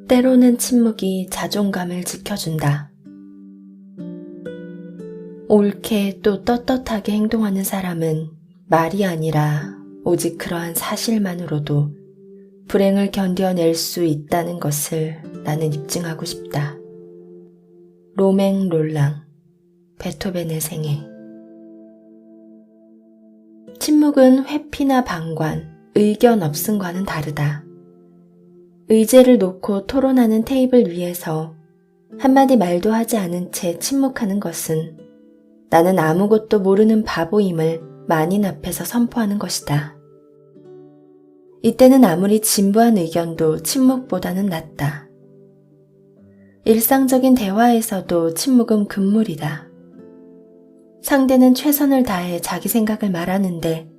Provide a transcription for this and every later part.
때로는 침묵이 자존감을 지켜준다. 옳게 또 떳떳하게 행동하는 사람은 말이 아니라 오직 그러한 사실만으로도 불행을 견뎌낼 수 있다는 것을 나는 입증하고 싶다. 로맹 롤랑, 베토벤의 생애. 침묵은 회피나 방관, 의견 없음과는 다르다. 의제를 놓고 토론하는 테이블 위에서 한마디 말도 하지 않은 채 침묵하는 것은 나는 아무것도 모르는 바보임을 만인 앞에서 선포하는 것이다. 이때는 아무리 진부한 의견도 침묵보다는 낫다. 일상적인 대화에서도 침묵은 금물이다. 상대는 최선을 다해 자기 생각을 말하는데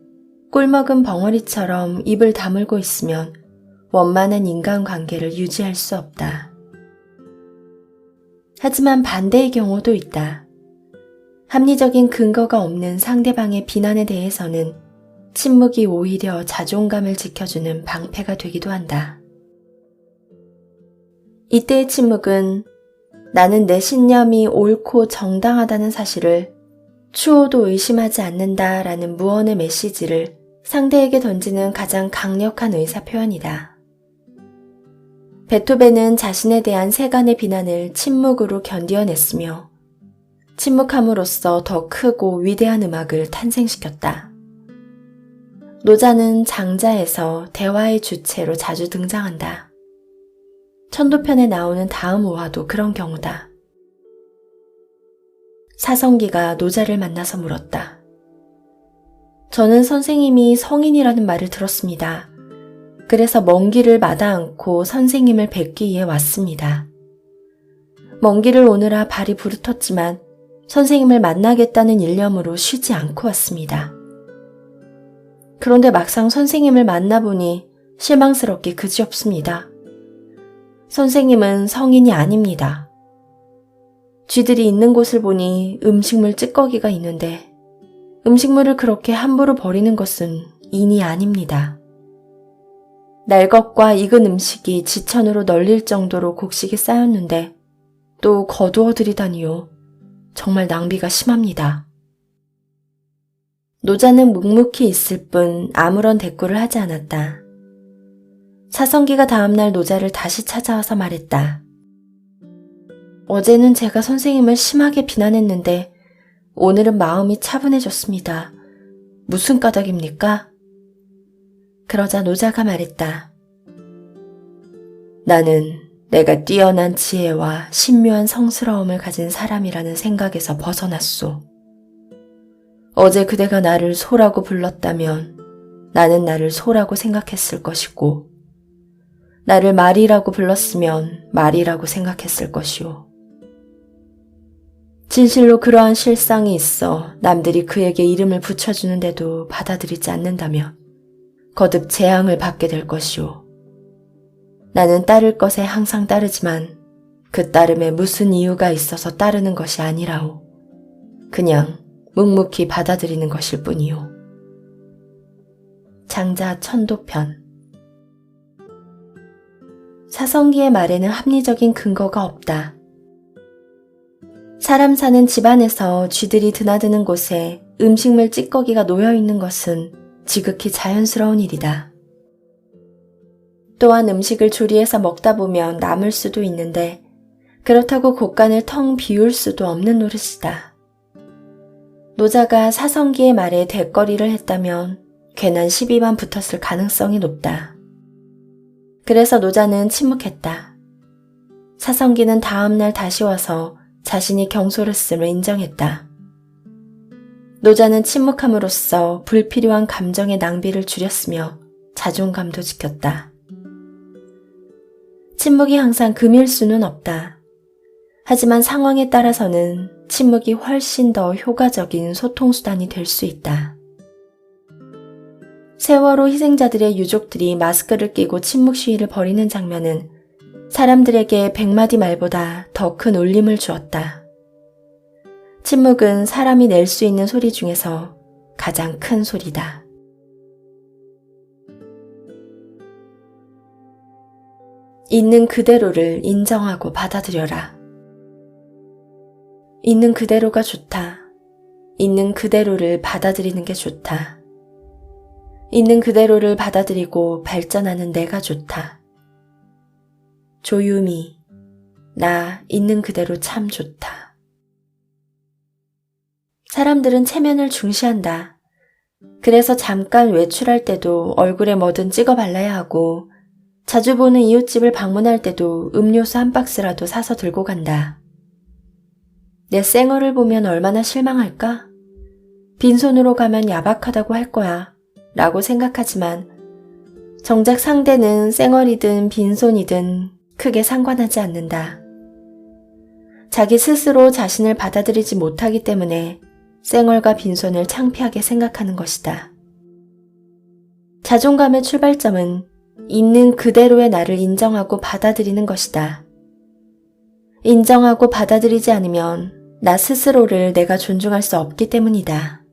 꿀먹은 벙어리처럼 입을 다물고 있으면 원만한 인간관계를 유지할 수 없다. 하지만 반대의 경우도 있다. 합리적인 근거가 없는 상대방의 비난에 대해서는 침묵이 오히려 자존감을 지켜주는 방패가 되기도 한다. 이때의 침묵은 나는 내 신념이 옳고 정당하다는 사실을 추호도 의심하지 않는다라는 무언의 메시지를 상대에게 던지는 가장 강력한 의사표현이다. 베토벤은 자신에 대한 세간의 비난을 침묵으로 견디어냈으며 침묵함으로써 더 크고 위대한 음악을 탄생시켰다. 노자는 장자에서 대화의 주체로 자주 등장한다. 천도편에 나오는 다음 우화도 그런 경우다. 사성기가 노자를 만나서 물었다. 저는 선생님이 성인이라는 말을 들었습니다. 그래서 먼 길을 마다 않고 선생님을 뵙기 위해 왔습니다. 먼 길을 오느라 발이 부르텄지만 선생님을 만나겠다는 일념으로 쉬지 않고 왔습니다. 그런데 막상 선생님을 만나보니 실망스럽게 그지없습니다. 선생님은 성인이 아닙니다. 쥐들이 있는 곳을 보니 음식물 찌꺼기가 있는데 음식물을 그렇게 함부로 버리는 것은 인이 아닙니다. 날 것과 익은 음식이 지천으로 널릴 정도로 곡식이 쌓였는데 또 거두어 들이다니요. 정말 낭비가 심합니다. 노자는 묵묵히 있을 뿐 아무런 대꾸를 하지 않았다. 사성기가 다음날 노자를 다시 찾아와서 말했다. 어제는 제가 선생님을 심하게 비난했는데 오늘은 마음이 차분해졌습니다. 무슨 까닭입니까? 그러자 노자가 말했다. 나는 내가 뛰어난 지혜와 신묘한 성스러움을 가진 사람이라는 생각에서 벗어났소. 어제 그대가 나를 소라고 불렀다면 나는 나를 소라고 생각했을 것이고 나를 말이라고 불렀으면 말이라고 생각했을 것이오. 진실로 그러한 실상이 있어 남들이 그에게 이름을 붙여주는데도 받아들이지 않는다면 거듭 재앙을 받게 될 것이오. 나는 따를 것에 항상 따르지만 그 따름에 무슨 이유가 있어서 따르는 것이 아니라오. 그냥 묵묵히 받아들이는 것일 뿐이오. 장자 천도편. 사성기의 말에는 합리적인 근거가 없다. 사람 사는 집안에서 쥐들이 드나드는 곳에 음식물 찌꺼기가 놓여있는 것은 지극히 자연스러운 일이다. 또한 음식을 조리해서 먹다 보면 남을 수도 있는데 그렇다고 곳간을 텅 비울 수도 없는 노릇이다. 노자가 사성기의 말에 대거리를 했다면 괜한 시비만 붙었을 가능성이 높다. 그래서 노자는 침묵했다. 사성기는 다음날 다시 와서 자신이 경솔했음을 인정했다. 노자는 침묵함으로써 불필요한 감정의 낭비를 줄였으며 자존감도 지켰다. 침묵이 항상 금일 수는 없다. 하지만 상황에 따라서는 침묵이 훨씬 더 효과적인 소통수단이 될 수 있다. 세월호 희생자들의 유족들이 마스크를 끼고 침묵 시위를 벌이는 장면은 사람들에게 100마디 말보다 더 큰 울림을 주었다. 침묵은 사람이 낼 수 있는 소리 중에서 가장 큰 소리다. 있는 그대로를 인정하고 받아들여라. 있는 그대로가 좋다. 있는 그대로를 받아들이는 게 좋다. 있는 그대로를 받아들이고 발전하는 내가 좋다. 조유미, 나 있는 그대로 참 좋다. 사람들은 체면을 중시한다. 그래서 잠깐 외출할 때도 얼굴에 뭐든 찍어 발라야 하고 자주 보는 이웃집을 방문할 때도 음료수 한 박스라도 사서 들고 간다. 내 쌩얼을 보면 얼마나 실망할까? 빈손으로 가면 야박하다고 할 거야 라고 생각하지만 정작 상대는 쌩얼이든 빈손이든 크게 상관하지 않는다. 자기 스스로 자신을 받아들이지 못하기 때문에 쌩얼과 빈손을 창피하게 생각하는 것이다. 자존감의 출발점은 있는 그대로의 나를 인정하고 받아들이는 것이다. 인정하고 받아들이지 않으면 나 스스로를 내가 존중할 수 없기 때문이다.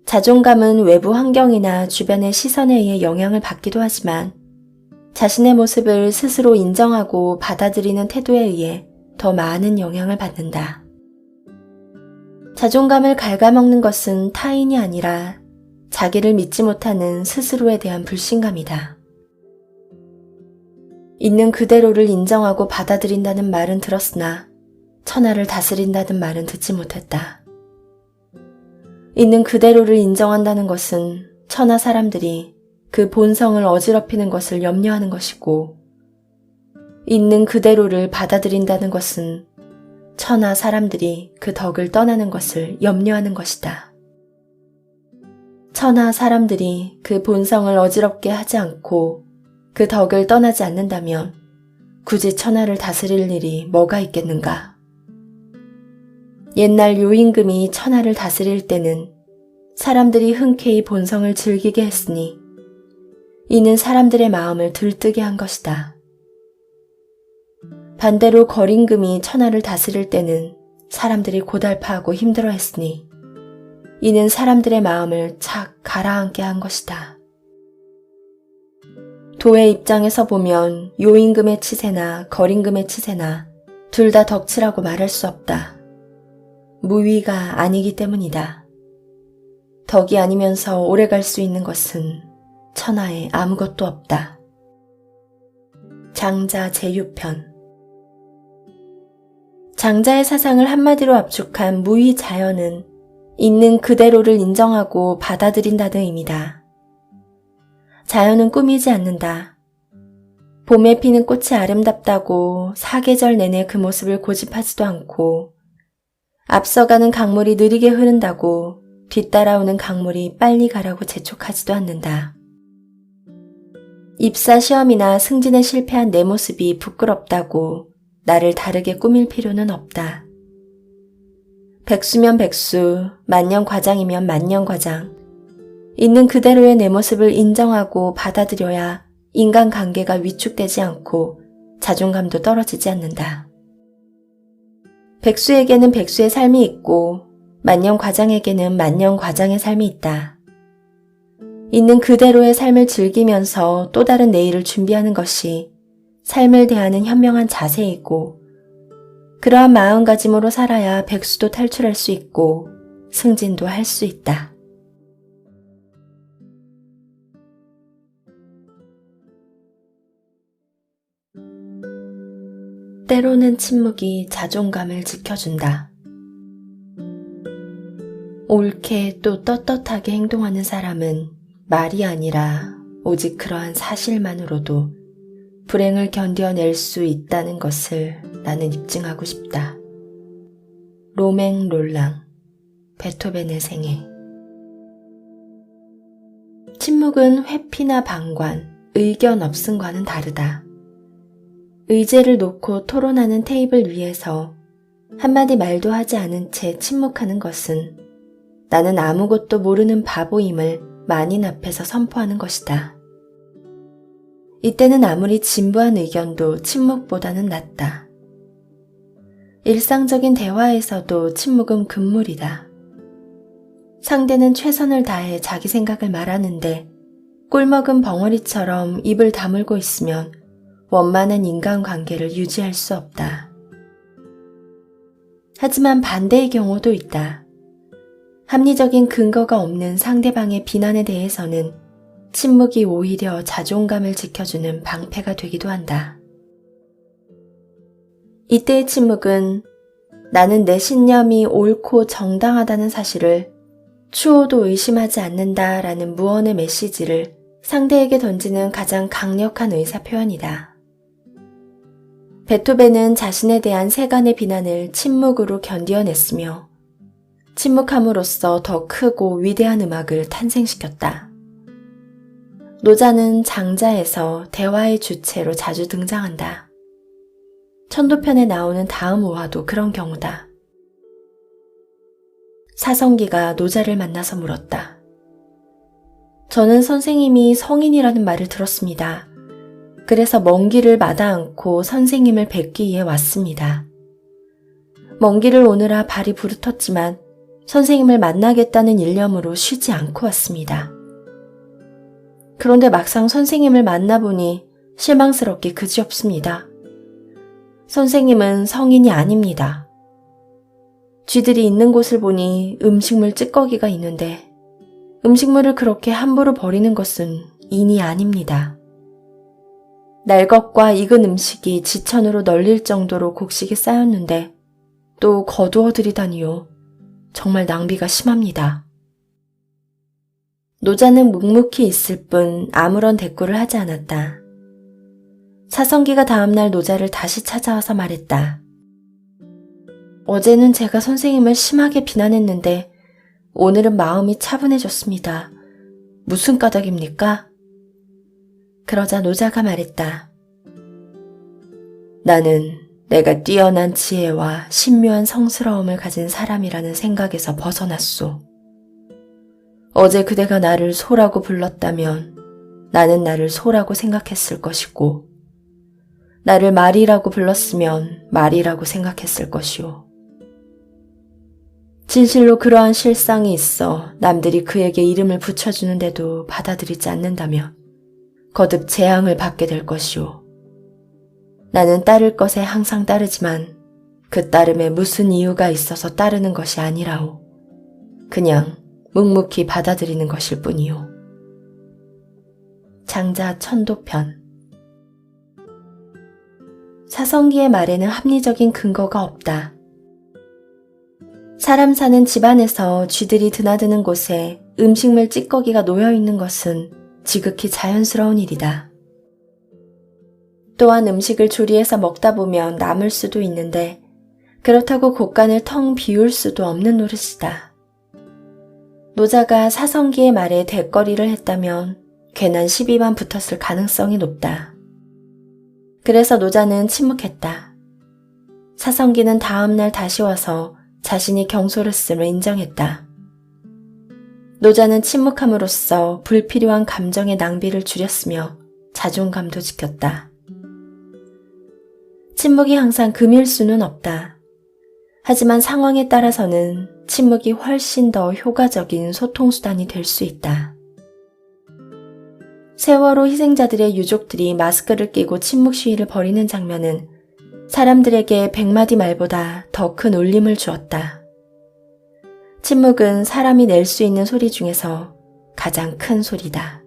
자존감은 외부 환경이나 주변의 시선에 의해 영향을 받기도 하지만 자신의 모습을 스스로 인정하고 받아들이는 태도에 의해 더 많은 영향을 받는다. 자존감을 갉아먹는 것은 타인이 아니라 자기를 믿지 못하는 스스로에 대한 불신감이다. 있는 그대로를 인정하고 받아들인다는 말은 들었으나 천하를 다스린다는 말은 듣지 못했다. 있는 그대로를 인정한다는 것은 천하 사람들이 그 본성을 어지럽히는 것을 염려하는 것이고 있는 그대로를 받아들인다는 것은 천하 사람들이 그 덕을 떠나는 것을 염려하는 것이다. 천하 사람들이 그 본성을 어지럽게 하지 않고 그 덕을 떠나지 않는다면 굳이 천하를 다스릴 일이 뭐가 있겠는가? 옛날 요임금이 천하를 다스릴 때는 사람들이 흔쾌히 본성을 즐기게 했으니 이는 사람들의 마음을 들뜨게 한 것이다. 반대로 거림금이 천하를 다스릴 때는 사람들이 고달파하고 힘들어했으니 이는 사람들의 마음을 착 가라앉게 한 것이다. 도의 입장에서 보면 요임금의 치세나 거림금의 치세나 둘 다 덕치라고 말할 수 없다. 무위가 아니기 때문이다. 덕이 아니면서 오래 갈 수 있는 것은 천하에 아무것도 없다. 장자 제유편. 장자의 사상을 한마디로 압축한 무위자연은 있는 그대로를 인정하고 받아들인다는 의미다. 자연은 꾸미지 않는다. 봄에 피는 꽃이 아름답다고 사계절 내내 그 모습을 고집하지도 않고 앞서가는 강물이 느리게 흐른다고 뒤따라오는 강물이 빨리 가라고 재촉하지도 않는다. 입사 시험이나 승진에 실패한 내 모습이 부끄럽다고 나를 다르게 꾸밀 필요는 없다. 백수면 백수, 만년과장이면 만년과장. 있는 그대로의 내 모습을 인정하고 받아들여야 인간관계가 위축되지 않고 자존감도 떨어지지 않는다. 백수에게는 백수의 삶이 있고 만년과장에게는 만년과장의 삶이 있다. 있는 그대로의 삶을 즐기면서 또 다른 내일을 준비하는 것이 삶을 대하는 현명한 자세이고 그러한 마음가짐으로 살아야 백수도 탈출할 수 있고 승진도 할 수 있다. 때로는 침묵이 자존감을 지켜준다. 옳게 또 떳떳하게 행동하는 사람은 말이 아니라 오직 그러한 사실만으로도 불행을 견뎌낼 수 있다는 것을 나는 입증하고 싶다. 로맹 롤랑, 베토벤의 생애. 침묵은 회피나 방관, 의견 없음과는 다르다. 의제를 놓고 토론하는 테이블 위에서 한마디 말도 하지 않은 채 침묵하는 것은 나는 아무것도 모르는 바보임을 만인 앞에서 선포하는 것이다. 이때는 아무리 진부한 의견도 침묵보다는 낫다. 일상적인 대화에서도 침묵은 금물이다. 상대는 최선을 다해 자기 생각을 말하는데 꿀먹은 벙어리처럼 입을 다물고 있으면 원만한 인간관계를 유지할 수 없다. 하지만 반대의 경우도 있다. 합리적인 근거가 없는 상대방의 비난에 대해서는 침묵이 오히려 자존감을 지켜주는 방패가 되기도 한다. 이때의 침묵은 나는 내 신념이 옳고 정당하다는 사실을 추호도 의심하지 않는다라는 무언의 메시지를 상대에게 던지는 가장 강력한 의사표현이다. 베토벤은 자신에 대한 세간의 비난을 침묵으로 견디어냈으며 침묵함으로써 더 크고 위대한 음악을 탄생시켰다. 노자는 장자에서 대화의 주체로 자주 등장한다. 천도편에 나오는 다음 우화도 그런 경우다. 사성기가 노자를 만나서 물었다. 저는 선생님이 성인이라는 말을 들었습니다. 그래서 먼 길을 마다 않고 선생님을 뵙기 위해 왔습니다. 먼 길을 오느라 발이 부르텄지만 선생님을 만나겠다는 일념으로 쉬지 않고 왔습니다. 그런데 막상 선생님을 만나보니 실망스럽게 그지없습니다. 선생님은 성인이 아닙니다. 쥐들이 있는 곳을 보니 음식물 찌꺼기가 있는데 음식물을 그렇게 함부로 버리는 것은 인이 아닙니다. 날 것과 익은 음식이 지천으로 널릴 정도로 곡식이 쌓였는데 또 거두어 들이다니요. 정말 낭비가 심합니다. 노자는 묵묵히 있을 뿐 아무런 대꾸를 하지 않았다. 사성기가 다음날 노자를 다시 찾아와서 말했다. 어제는 제가 선생님을 심하게 비난했는데 오늘은 마음이 차분해졌습니다. 무슨 까닭입니까? 그러자 노자가 말했다. 나는 내가 뛰어난 지혜와 신묘한 성스러움을 가진 사람이라는 생각에서 벗어났소. 어제 그대가 나를 소라고 불렀다면 나는 나를 소라고 생각했을 것이고 나를 말이라고 불렀으면 말이라고 생각했을 것이오. 진실로 그러한 실상이 있어 남들이 그에게 이름을 붙여주는데도 받아들이지 않는다면 거듭 재앙을 받게 될 것이오. 나는 따를 것에 항상 따르지만 그 따름에 무슨 이유가 있어서 따르는 것이 아니라오. 그냥 묵묵히 받아들이는 것일 뿐이오. 장자 천도편. 사성기의 말에는 합리적인 근거가 없다. 사람 사는 집안에서 쥐들이 드나드는 곳에 음식물 찌꺼기가 놓여있는 것은 지극히 자연스러운 일이다. 또한 음식을 조리해서 먹다 보면 남을 수도 있는데 그렇다고 곳간을 텅 비울 수도 없는 노릇이다. 노자가 사성기의 말에 대거리를 했다면 괜한 시비만 붙었을 가능성이 높다. 그래서 노자는 침묵했다. 사성기는 다음날 다시 와서 자신이 경솔했음을 인정했다. 노자는 침묵함으로써 불필요한 감정의 낭비를 줄였으며 자존감도 지켰다. 침묵이 항상 금일 수는 없다. 하지만 상황에 따라서는 침묵이 훨씬 더 효과적인 소통수단이 될 수 있다. 세월호 희생자들의 유족들이 마스크를 끼고 침묵 시위를 벌이는 장면은 사람들에게 100마디 말보다 더 큰 울림을 주었다. 침묵은 사람이 낼 수 있는 소리 중에서 가장 큰 소리다.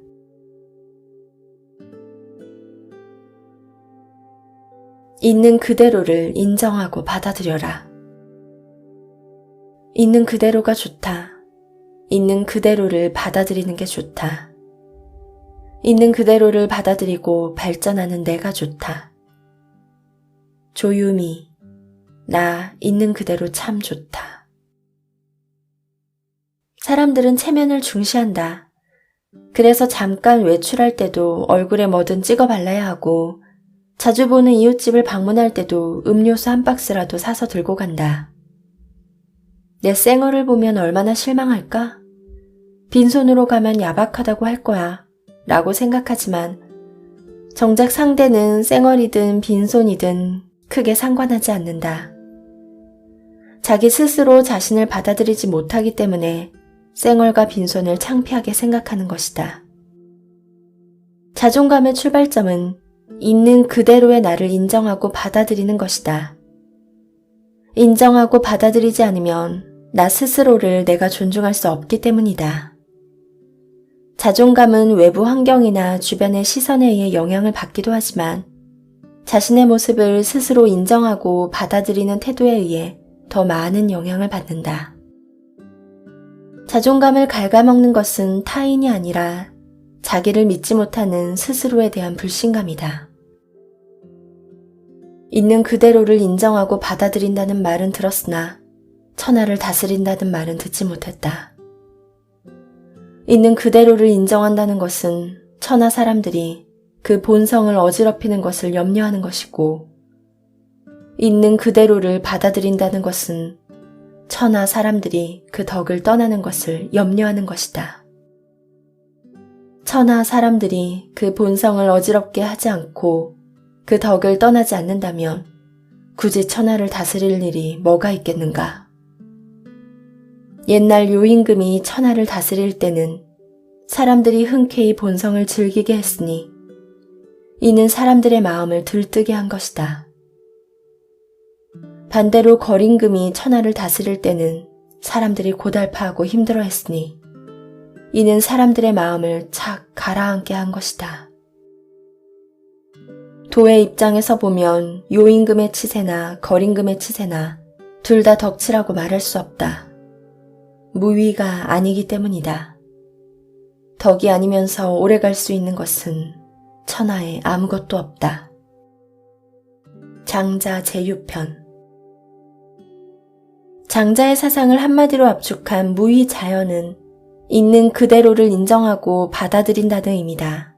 있는 그대로를 인정하고 받아들여라. 있는 그대로가 좋다. 있는 그대로를 받아들이는 게 좋다. 있는 그대로를 받아들이고 발전하는 내가 좋다. 조유미, 나 있는 그대로 참 좋다. 사람들은 체면을 중시한다. 그래서 잠깐 외출할 때도 얼굴에 뭐든 찍어 발라야 하고 자주 보는 이웃집을 방문할 때도 음료수 한 박스라도 사서 들고 간다. 내 쌩얼을 보면 얼마나 실망할까? 빈손으로 가면 야박하다고 할 거야 라고 생각하지만 정작 상대는 쌩얼이든 빈손이든 크게 상관하지 않는다. 자기 스스로 자신을 받아들이지 못하기 때문에 쌩얼과 빈손을 창피하게 생각하는 것이다. 자존감의 출발점은 있는 그대로의 나를 인정하고 받아들이는 것이다. 인정하고 받아들이지 않으면 나 스스로를 내가 존중할 수 없기 때문이다. 자존감은 외부 환경이나 주변의 시선에 의해 영향을 받기도 하지만 자신의 모습을 스스로 인정하고 받아들이는 태도에 의해 더 많은 영향을 받는다. 자존감을 갉아먹는 것은 타인이 아니라 자기를 믿지 못하는 스스로에 대한 불신감이다. 있는 그대로를 인정하고 받아들인다는 말은 들었으나 천하를 다스린다는 말은 듣지 못했다. 있는 그대로를 인정한다는 것은 천하 사람들이 그 본성을 어지럽히는 것을 염려하는 것이고, 있는 그대로를 받아들인다는 것은 천하 사람들이 그 덕을 떠나는 것을 염려하는 것이다. 천하 사람들이 그 본성을 어지럽게 하지 않고 그 덕을 떠나지 않는다면 굳이 천하를 다스릴 일이 뭐가 있겠는가? 옛날 요임금이 천하를 다스릴 때는 사람들이 흔쾌히 본성을 즐기게 했으니 이는 사람들의 마음을 들뜨게 한 것이다. 반대로 거림금이 천하를 다스릴 때는 사람들이 고달파하고 힘들어했으니 이는 사람들의 마음을 착 가라앉게 한 것이다. 도의 입장에서 보면 요임금의 치세나 거림금의 치세나 둘 다 덕치라고 말할 수 없다. 무위가 아니기 때문이다. 덕이 아니면서 오래갈 수 있는 것은 천하에 아무것도 없다. 장자 제6편. 장자의 사상을 한마디로 압축한 무위자연은 있는 그대로를 인정하고 받아들인다는 의미다.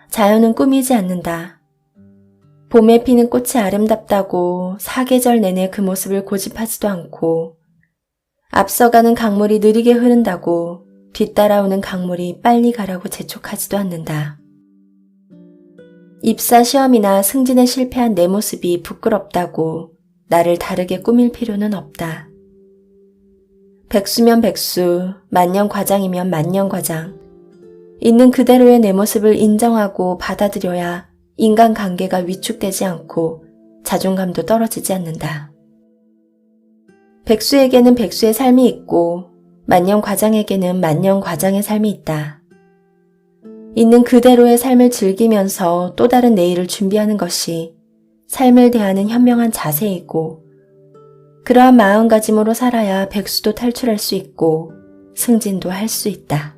자연은 꾸미지 않는다. 봄에 피는 꽃이 아름답다고 사계절 내내 그 모습을 고집하지도 않고, 앞서가는 강물이 느리게 흐른다고 뒤따라오는 강물이 빨리 가라고 재촉하지도 않는다. 입사 시험이나 승진에 실패한 내 모습이 부끄럽다고 나를 다르게 꾸밀 필요는 없다. 백수면 백수, 만년과장이면 만년과장. 있는 그대로의 내 모습을 인정하고 받아들여야 인간관계가 위축되지 않고 자존감도 떨어지지 않는다. 백수에게는 백수의 삶이 있고 만년과장에게는 만년과장의 삶이 있다. 있는 그대로의 삶을 즐기면서 또 다른 내일을 준비하는 것이 삶을 대하는 현명한 자세이고, 그러한 마음가짐으로 살아야 백수도 탈출할 수 있고 승진도 할 수 있다.